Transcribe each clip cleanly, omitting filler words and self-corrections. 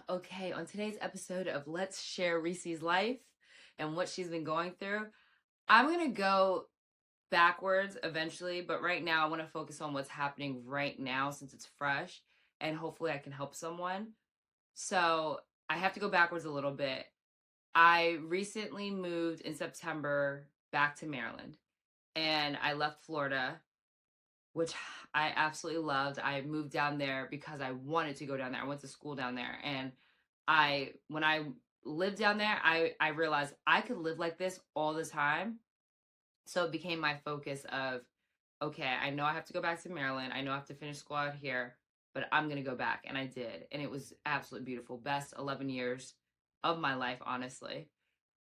Okay, on today's episode of Let's Share Reese's Life and what she's been going through, I'm going to go backwards eventually, but right now I want to focus on what's happening right now since it's fresh and hopefully I can help someone. So I have to go backwards a little bit. I recently moved in September back to Maryland and I left Florida, which I absolutely loved. I moved down there because I wanted to go down there. I went to school down there, and when I lived down there, I realized I could live like this all the time. So it became my focus of, okay, I know I have to go back to Maryland. I know I have to finish school out here, but I'm going to go back. And I did. And it was absolutely beautiful. Best 11 years of my life, honestly.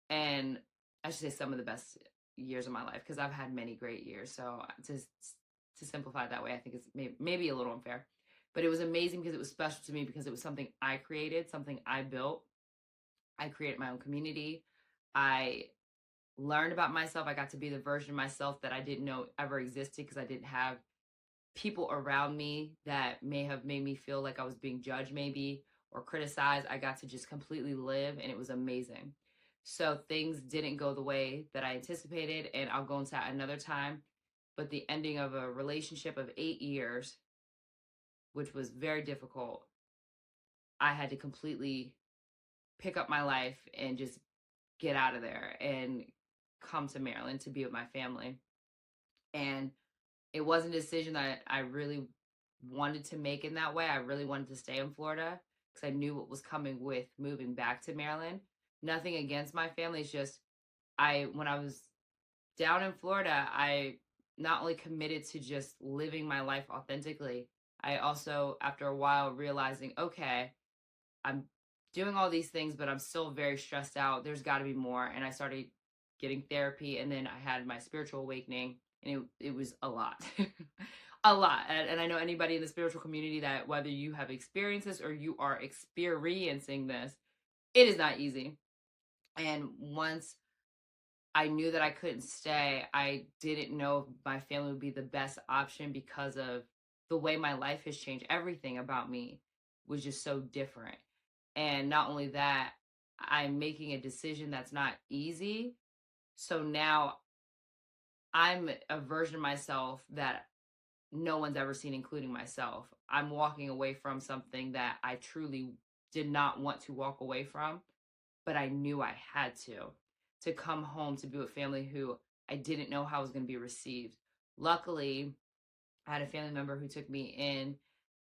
And I should say some of the best years of my life because I've had many great years. So to simplify it that way, I think it's maybe a little unfair. But it was amazing because it was special to me because it was something I created, something I built. I created my own community. I learned about myself. I got to be the version of myself that I didn't know ever existed because I didn't have people around me that may have made me feel like I was being judged, maybe, or criticized. I got to just completely live, and it was amazing. So things didn't go the way that I anticipated, and I'll go into that another time. But the ending of a relationship of 8 years, which was very difficult, I had to completely pick up my life and just get out of there and come to Maryland to be with my family. And it wasn't a decision that I really wanted to make in that way. I really wanted to stay in Florida because I knew what was coming with moving back to Maryland. Nothing against my family. It's just when I was down in Florida, I not only committed to just living my life authentically, I also, after a while, realizing, okay, I'm doing all these things, but I'm still very stressed out. There's got to be more. And I started getting therapy, and then I had my spiritual awakening, and it was a lot. A lot. And I know anybody in the spiritual community that whether you have experienced this or you are experiencing this, it is not easy. And once I knew that I couldn't stay, I didn't know if my family would be the best option because of the way my life has changed. Everything about me was just so different. And not only that, I'm making a decision that's not easy. So now I'm a version of myself that no one's ever seen, including myself. I'm walking away from something that I truly did not want to walk away from, but I knew I had to come home to be with family who I didn't know how I was going to be received. Luckily, I had a family member who took me in,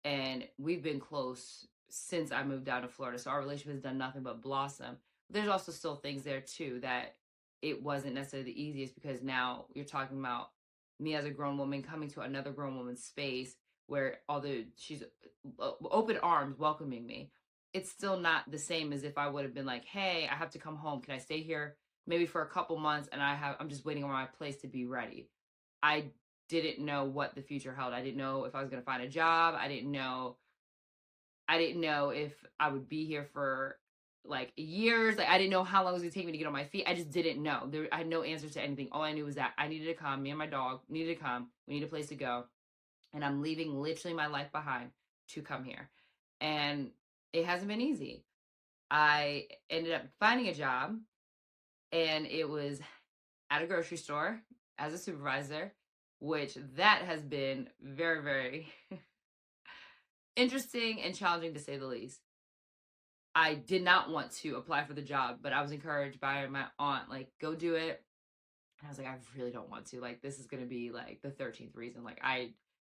and we've been close since I moved down to Florida. So our relationship has done nothing but blossom. But there's also still things there too that it wasn't necessarily the easiest because now you're talking about me as a grown woman coming to another grown woman's space where although she's open arms welcoming me, it's still not the same as if I would have been like, hey, I have to come home. Can I stay here maybe for a couple months and I'm just waiting on my place to be ready. I didn't know what the future held. I didn't know if I was going to find a job. I didn't know if I would be here for like years. Like I didn't know how long it was going to take me to get on my feet. I just didn't know. I had no answers to anything. All I knew was that I needed to come. Me and my dog needed to come. We need a place to go. And I'm leaving literally my life behind to come here. And it hasn't been easy. I ended up finding a job, and it was at a grocery store as a supervisor, which that has been very, very interesting and challenging to say the least. I did not want to apply for the job, but I was encouraged by my aunt, like, go do it. And I was like, I really don't want to. Like, this is going to be like the 13th reason. Like,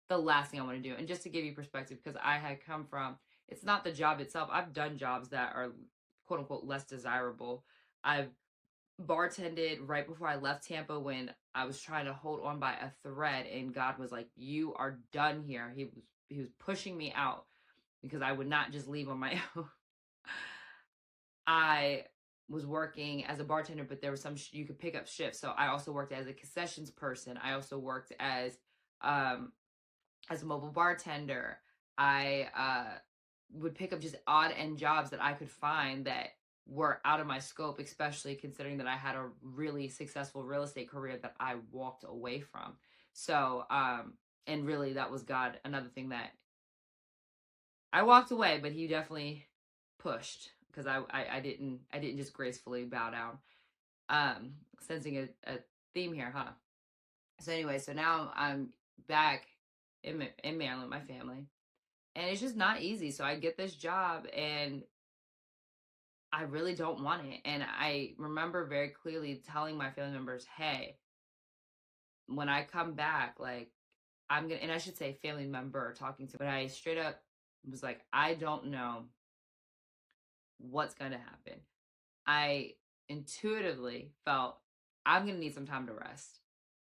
the last thing I want to do. And just to give you perspective, because I had come from, it's not the job itself. I've done jobs that are quote unquote less desirable. I've bartended right before I left Tampa when I was trying to hold on by a thread, and God was like, you are done here. He was pushing me out because I would not just leave on my own. I was working as a bartender, but there was you could pick up shifts. So I also worked as a concessions person. I also worked um as a mobile bartender. I would pick up just odd end jobs that I could find that were out of my scope, especially considering that I had a really successful real estate career that I walked away from. So, and really that was God. Another thing that I walked away, but he definitely pushed, because I didn't just gracefully bow down. Sensing a theme here, huh? So anyway, so now I'm back in Maryland, my family, and it's just not easy. So I get this job, and I really don't want it. And I remember very clearly telling my family members, "Hey, when I come back, like, I'm gonna," and I should say family member talking to, but I straight up was like, "I don't know what's gonna happen." I intuitively felt I'm going to need some time to rest.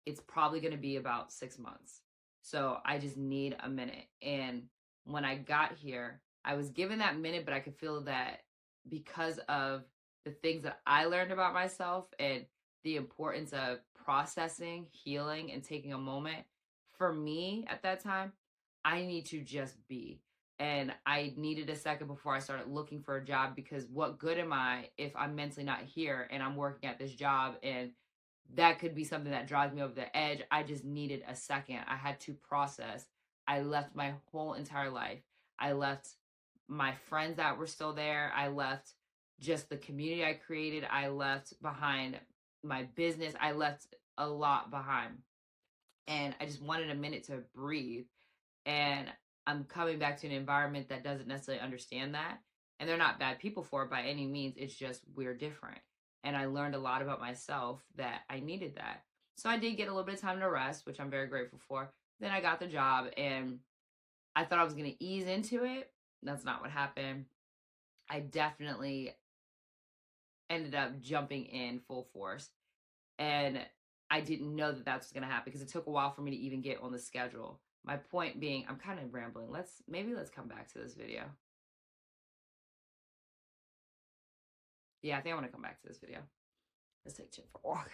It's probably going to be about 6 months. So I just need a minute. And when I got here, I was given that minute, but I could feel that because of the things that I learned about myself and the importance of processing, healing, and taking a moment, for me at that time, I need to just be. And I needed a second before I started looking for a job, because what good am I if I'm mentally not here and I'm working at this job, and that could be something that drives me over the edge. I just needed a second. I had to process. I left my whole entire life. I left my friends that were still there. I left just the community I created. I left behind my business. I left a lot behind. And I just wanted a minute to breathe. And I'm coming back to an environment that doesn't necessarily understand that. And they're not bad people for it by any means. It's just we're different. And I learned a lot about myself that I needed that. So I did get a little bit of time to rest, which I'm very grateful for. Then I got the job, and I thought I was going to ease into it. That's not what happened. I definitely ended up jumping in full force. And I didn't know that that's going to happen, because it took a while for me to even get on the schedule. My point being, I'm kind of rambling. Let's come back to this video. Yeah, I think I want to come back to this video. Let's take Chip for a walk.